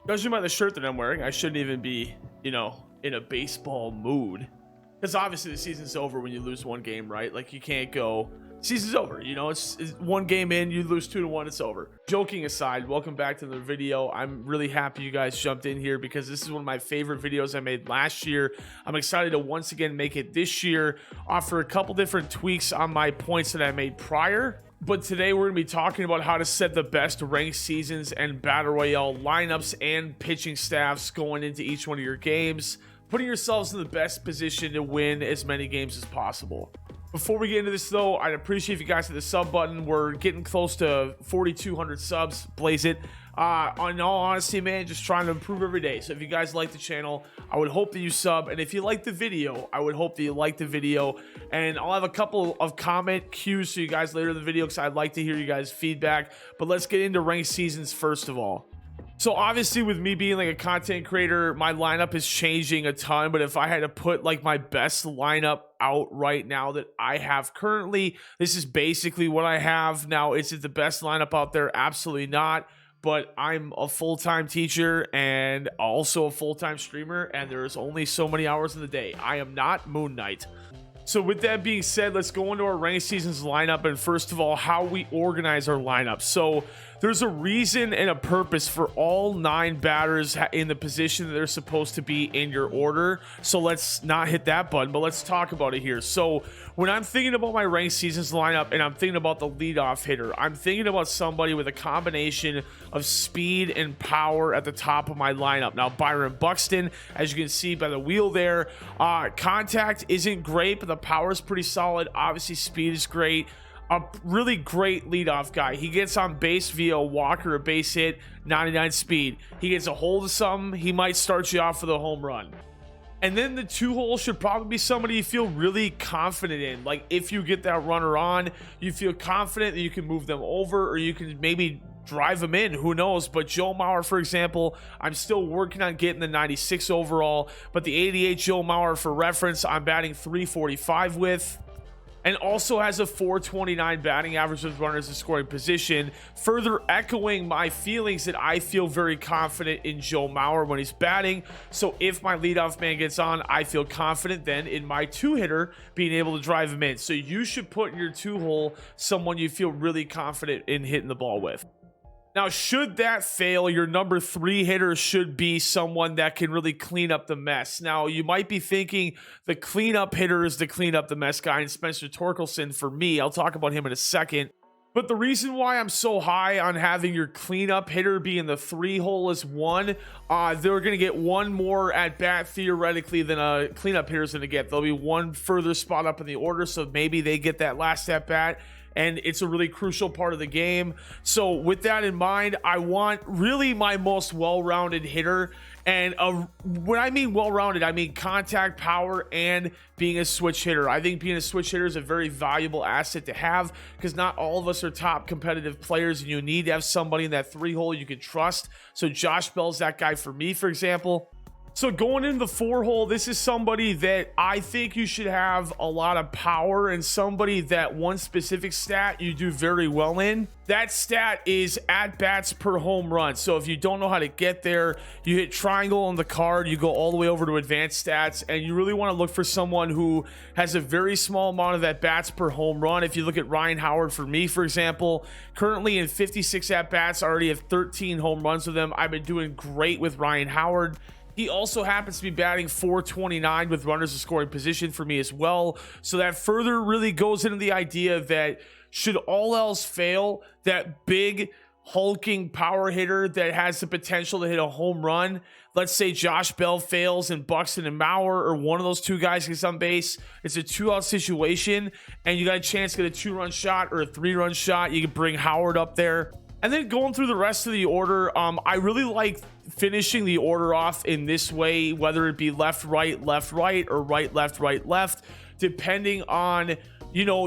Judging by the shirt that I'm wearing, I shouldn't even be, in a baseball mood. Because obviously the season's over when you lose one game, right? Like, you can't go, season's over, it's one game in, you lose 2-1, it's over. Joking aside, welcome back to the video. I'm really happy you guys jumped in here because this is one of my favorite videos I made last year. I'm excited to once again make it this year, offer a couple different tweaks on my points that I made prior. But today we're going to be talking about how to set the best ranked seasons and battle royale lineups and pitching staffs going into each one of your games, putting yourselves in the best position to win as many games as possible. Before we get into this though, I'd appreciate if you guys hit the sub button. We're getting close to 4,200 subs. Blaze it. On all honesty, man, just trying to improve every day. So if you guys like the channel, I would hope that you sub. And if you like the video, I would hope that you like the video. And I'll have a couple of comment cues to you guys later in the video because I'd like to hear you guys' feedback. But let's get into ranked seasons first of all. So obviously with me being like a content creator, my lineup is changing a ton, but if I had to put like my best lineup out right now that I have currently, this is basically what I have. Now, is it the best lineup out there? Absolutely not. But I'm a full-time teacher and also a full-time streamer, and there's only so many hours in the day. I am not Moon Knight. So with that being said, let's go into our ranked seasons lineup, and first of all, how we organize our lineup. So there's a reason and a purpose for all 9 batters in the position that they're supposed to be in your order. So let's not hit that button, but let's talk about it here. So when I'm thinking about my ranked seasons lineup and I'm thinking about the leadoff hitter, I'm thinking about somebody with a combination of speed and power at the top of my lineup. Now, Byron Buxton, as you can see by the wheel there, contact isn't great, but the power is pretty solid. Obviously, speed is great. A really great leadoff guy. He gets on base via a walk or a base hit, 99 speed. He gets a hold of something, he might start you off with a home run. And then the 2-hole should probably be somebody you feel really confident in. Like, if you get that runner on, you feel confident that you can move them over, or you can maybe drive them in, who knows. But Joe Mauer, for example, I'm still working on getting the 96 overall, but the 88 Joe Mauer, for reference, I'm batting 345 with, and also has a 429 batting average with runners in scoring position, further echoing my feelings that I feel very confident in Joe Mauer when he's batting. So if my leadoff man gets on, I feel confident then in my 2-hitter being able to drive him in. So you should put in your 2-hole someone you feel really confident in hitting the ball with. Now, should that fail, your number 3 hitter should be someone that can really clean up the mess. Now, you might be thinking the cleanup hitter is the clean up the mess guy, and Spencer Torkelson for me. I'll talk about him in a second. But the reason why I'm so high on having your cleanup hitter be in the 3-hole is one, they're going to get one more at bat theoretically than a cleanup hitter is going to get. There'll be one further spot up in the order, so maybe they get that last at bat. And it's a really crucial part of the game. So with that in mind, I want really my most well-rounded hitter. And when I mean well-rounded, I mean contact, power, and being a switch hitter. I think being a switch hitter is a very valuable asset to have because not all of us are top competitive players, and you need to have somebody in that 3-hole you can trust. So Josh Bell's that guy for me, for example. So going into the 4-hole, this is somebody that I think you should have a lot of power, and somebody that one specific stat you do very well in. That stat is at bats per home run. So if you don't know how to get there, you hit triangle on the card, you go all the way over to advanced stats, and you really want to look for someone who has a very small amount of at bats per home run. If you look at Ryan Howard for me, for example, currently in 56 at bats, I already have 13 home runs with him. I've been doing great with Ryan Howard. He also happens to be batting 429 with runners in scoring position for me as well. So that further really goes into the idea that should all else fail, that big hulking power hitter that has the potential to hit a home run, let's say Josh Bell fails and Buxton and Mauer or one of those 2 guys gets on base, it's a 2-out situation and you got a chance to get a 2-run shot or a 3-run shot, you can bring Howard up there. And then going through the rest of the order, I really like finishing the order off in this way, whether it be left, right, or right, left, depending on,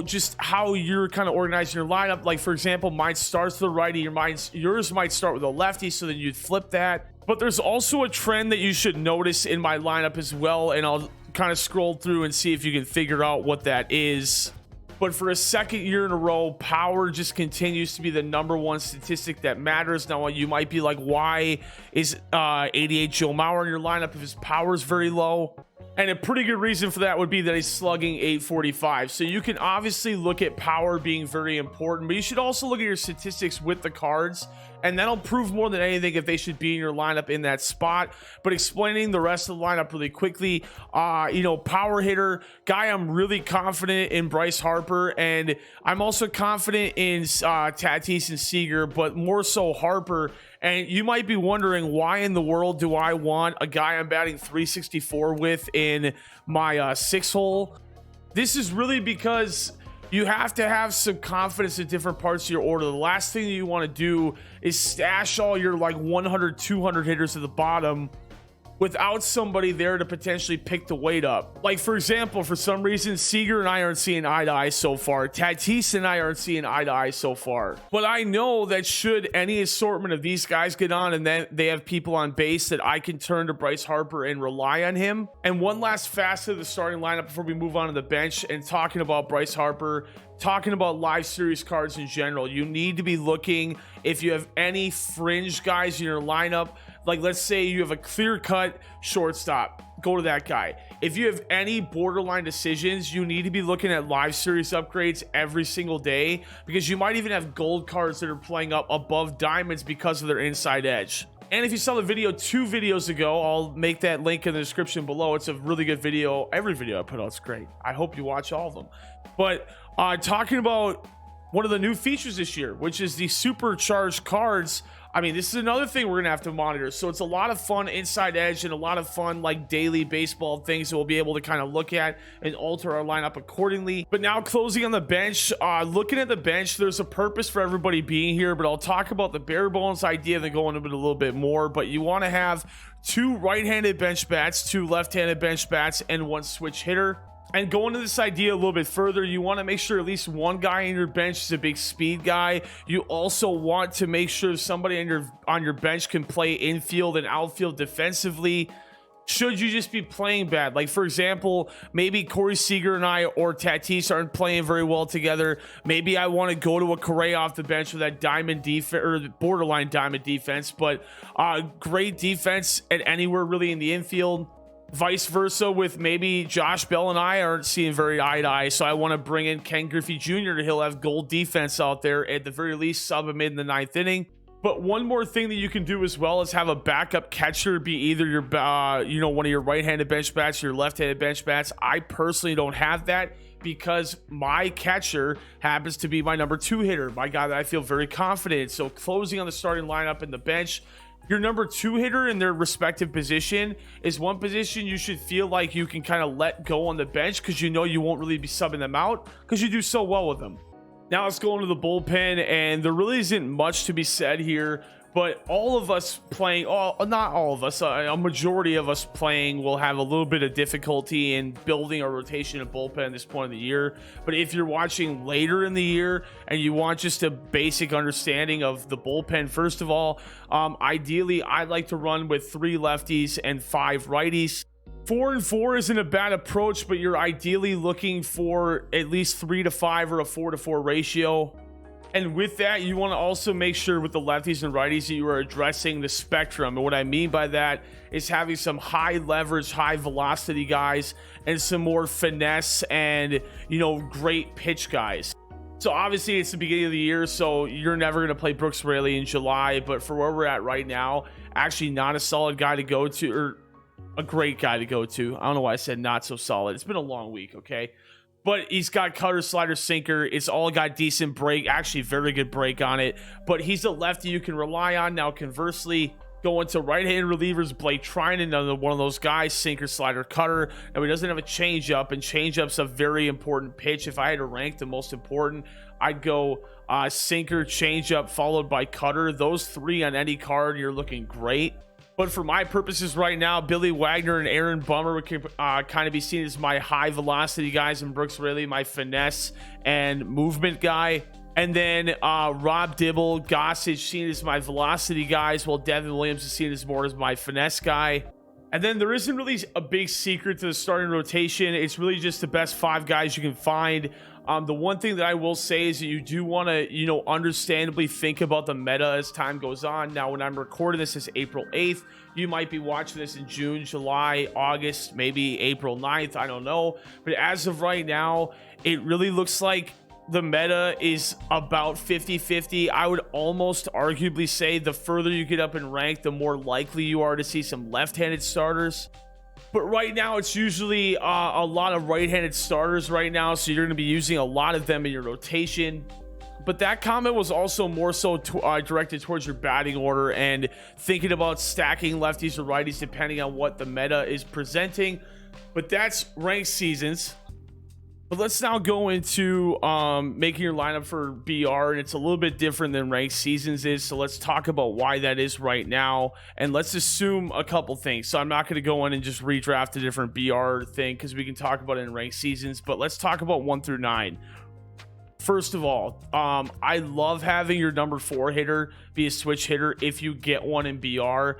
just how you're kind of organizing your lineup. Like, for example, mine starts to the righty, yours might start with a lefty, so then you'd flip that. But there's also a trend that you should notice in my lineup as well, and I'll kind of scroll through and see if you can figure out what that is. But for a second year in a row, power just continues to be the #1 statistic that matters. Now, you might be like, why is 88 Joe Mauer in your lineup if his power is very low? And a pretty good reason for that would be that he's slugging 845. So you can obviously look at power being very important, but you should also look at your statistics with the cards, and that'll prove more than anything if they should be in your lineup in that spot. But explaining the rest of the lineup really quickly, power hitter guy, I'm really confident in Bryce Harper, and I'm also confident in Tatis and Seager, but more so Harper. And you might be wondering, why in the world do I want a guy I'm batting 364 with in my 6-hole? This is really because you have to have some confidence in different parts of your order. The last thing that you want to do is stash all your like 100, 200 hitters at the bottom without somebody there to potentially pick the weight up. Like, for example, for some reason, Seager and I aren't seeing eye to eye so far. Tatis and I aren't seeing eye to eye so far. But I know that should any assortment of these guys get on and then they have people on base, that I can turn to Bryce Harper and rely on him. And one last facet of the starting lineup before we move on to the bench, and talking about Bryce Harper, talking about live series cards in general, you need to be looking if you have any fringe guys in your lineup. Like, let's say you have a clear-cut shortstop, go to that guy. If you have any borderline decisions, you need to be looking at live series upgrades every single day, because you might even have gold cards that are playing up above diamonds because of their inside edge. And if you saw the video 2 videos ago, I'll make that link in the description below. It's a really good video. Every video I put out is great. I hope you watch all of them. But talking about one of the new features this year, which is the Supercharged Cards. I mean, this is another thing we're gonna have to monitor. So it's a lot of fun inside edge and a lot of fun like daily baseball things that we'll be able to kind of look at and alter our lineup accordingly. But now, closing on the bench, looking at the bench, there's a purpose for everybody being here, but I'll talk about the bare bones idea and then go into it a little bit more. But you want to have 2 right-handed bench bats, 2 left-handed bench bats, and 1 switch hitter. And going into this idea a little bit further, you want to make sure at least one guy in your bench is a big speed guy. You also want to make sure somebody on your bench can play infield and outfield defensively, should you just be playing bad. Like, for example, maybe Corey Seager and I or Tatis aren't playing very well together. Maybe I want to go to a Correa off the bench with that diamond defense, or borderline diamond defense, but great defense at anywhere really in the infield. Vice versa with maybe Josh Bell and I aren't seeing very eye to eye, so I want to bring in Ken Griffey Jr. He'll have gold defense out there, at the very least sub him in the 9th inning. But one more thing that you can do as well is have a backup catcher be either your one of your right-handed bench bats, your left-handed bench bats. I personally don't have that, because my catcher happens to be my #2 hitter, my guy that I feel very confident in. So closing on the starting lineup and the bench, your #2 hitter in their respective position is one position you should feel like you can kind of let go on the bench, because you know you won't really be subbing them out because you do so well with them. Now let's go into the bullpen, and there really isn't much to be said here, but all of us playing, not all of us, a majority of us playing will have a little bit of difficulty in building a rotation of bullpen at this point of the year. But if you're watching later in the year and you want just a basic understanding of the bullpen, first of all, ideally I'd like to run with 3 lefties and 5 righties. 4 and 4 isn't a bad approach, but you're ideally looking for at least 3 to 5 or a 4 to 4 ratio. And with that, you want to also make sure with the lefties and righties that you are addressing the spectrum. And what I mean by that is having some high leverage, high velocity guys and some more finesse and, great pitch guys. So obviously it's the beginning of the year, so you're never going to play Brooks Raley in July. But for where we're at right now, actually not a solid guy to go to, or a great guy to go to. I don't know why I said not so solid. It's been a long week, okay? But he's got cutter, slider, sinker. It's all got decent break, actually very good break on it. But he's a lefty you can rely on. Now, conversely, going to right-handed relievers, Blake Treinen, another one of those guys, sinker, slider, cutter. Now, he doesn't have a changeup, and changeup's a very important pitch. If I had to rank the most important, I'd go sinker, changeup, followed by cutter. Those 3 on any card, you're looking great. But for my purposes right now, Billy Wagner and Aaron Bummer can kind of be seen as my high velocity guys, and Brooks Raley my finesse and movement guy. And then Rob Dibble, Gossage seen as my velocity guys, while Devin Williams is seen as more as my finesse guy. And then there isn't really a big secret to the starting rotation. It's really just the best 5 guys you can find. The one thing that I will say is that you do want to, understandably think about the meta as time goes on. Now, when I'm recording this is April 8th. You might be watching this in June, July, August, maybe April 9th. I don't know. But as of right now, it really looks like the meta is about 50-50. I would almost arguably say the further you get up in rank, the more likely you are to see some left-handed starters. But right now, it's usually a lot of right-handed starters right now, so you're going to be using a lot of them in your rotation. But that comment was also more so directed towards your batting order and thinking about stacking lefties or righties depending on what the meta is presenting. But that's ranked seasons. But let's now go into making your lineup for BR, and it's a little bit different than ranked seasons is. So let's talk about why that is right now, and let's assume a couple things. So I'm not going to go in and just redraft a different BR thing because we can talk about it in ranked seasons, but let's talk about 1 through 9. First of all, I love having your number 4 hitter be a switch hitter if you get one in BR.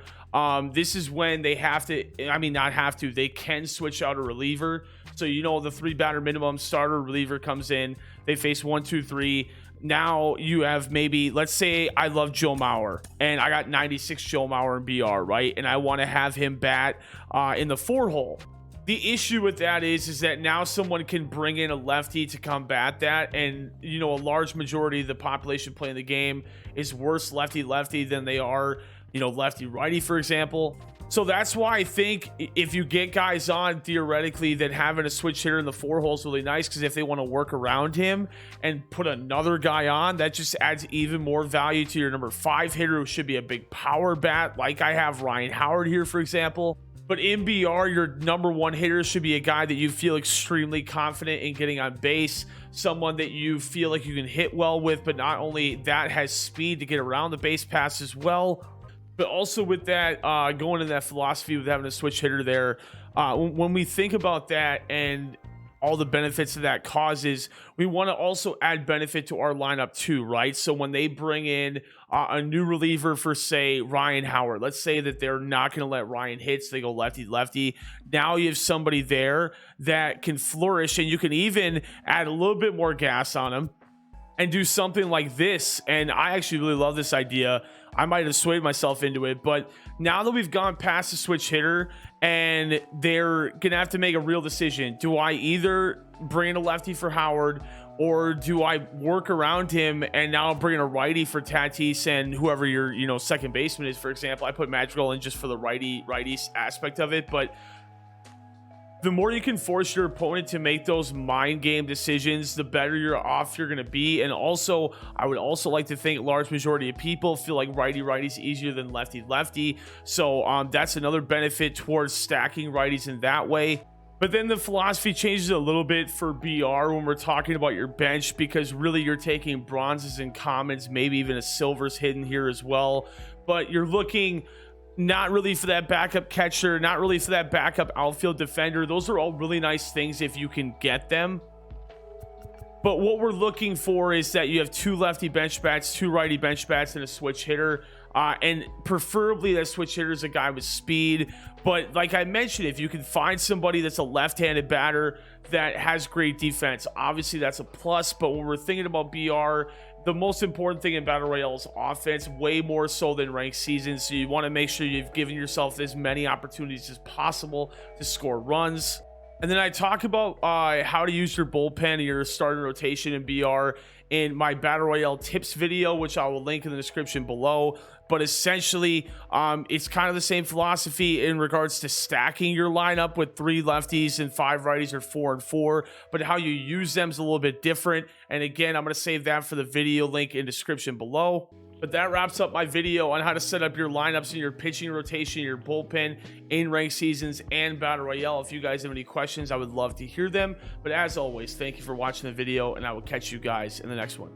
This is when they have to, they can switch out a reliever. So, the 3 batter minimum, starter, reliever comes in, they face 1, 2, 3. Now you have maybe, let's say I love Joe Mauer and I got 96 Joe Mauer in BR, right? And I want to have him bat in the 4 hole. The issue with that is that now someone can bring in a lefty to combat that, and a large majority of the population playing the game is worse lefty than they are lefty righty, for example. So that's why I think if you get guys on theoretically, then having a switch hitter in the 4 hole is really nice, because if they want to work around him and put another guy on, that just adds even more value to your number 5 hitter, who should be a big power bat, like I have Ryan Howard here, for example. But in BR, your number 1 hitter should be a guy that you feel extremely confident in getting on base, someone that you feel like you can hit well with, but not only that, has speed to get around the base pass as well. But also with that, going in that philosophy with having a switch hitter there, when we think about that and all the benefits that that causes, we want to also add benefit to our lineup too, right? So when they bring in a new reliever for, say, Ryan Howard, let's say that they're not going to let Ryan hit, so they go lefty. Now you have somebody there that can flourish, and you can even add a little bit more gas on him and do something like this. And I actually really love this idea. I might have swayed myself into it, but now that we've gone past the switch hitter and they're gonna have to make a real decision, do I either bring in a lefty for Howard, or do I work around him and now bring in a righty for Tatis and whoever your second baseman is? For example, I put Madrigal in just for the righty aspect of it. But the more you can force your opponent to make those mind game decisions, the better you're going to be. And also, I would also like to think large majority of people feel like righty's easier than lefty. So that's another benefit towards stacking righties in that way. But then the philosophy changes a little bit for BR when we're talking about your bench, because really you're taking bronzes and commons, maybe even a silver's hidden here as well. But you're looking not really for that backup catcher, not really for that backup outfield defender. Those are all really nice things if you can get them. But what we're looking for is that you have 2 lefty bench bats, 2 righty bench bats, and a switch hitter. And preferably that switch hitter is a guy with speed. But like I mentioned, if you can find somebody that's a left-handed batter that has great defense, obviously that's a plus. But when we're thinking about BR, the most important thing in Battle Royale is offense, way more so than ranked seasons. So you want to make sure you've given yourself as many opportunities as possible to score runs. And then I talk about how to use your bullpen and your starting rotation in BR in my Battle Royale tips video, which I will link in the description below. But essentially, it's kind of the same philosophy in regards to stacking your lineup with 3 lefties and 5 righties, or 4 and 4. But how you use them is a little bit different. And again, I'm going to save that for the video link in description below. But that wraps up my video on how to set up your lineups in your pitching rotation, your bullpen in ranked seasons and Battle Royale. If you guys have any questions, I would love to hear them. But as always, thank you for watching the video, and I will catch you guys in the next one.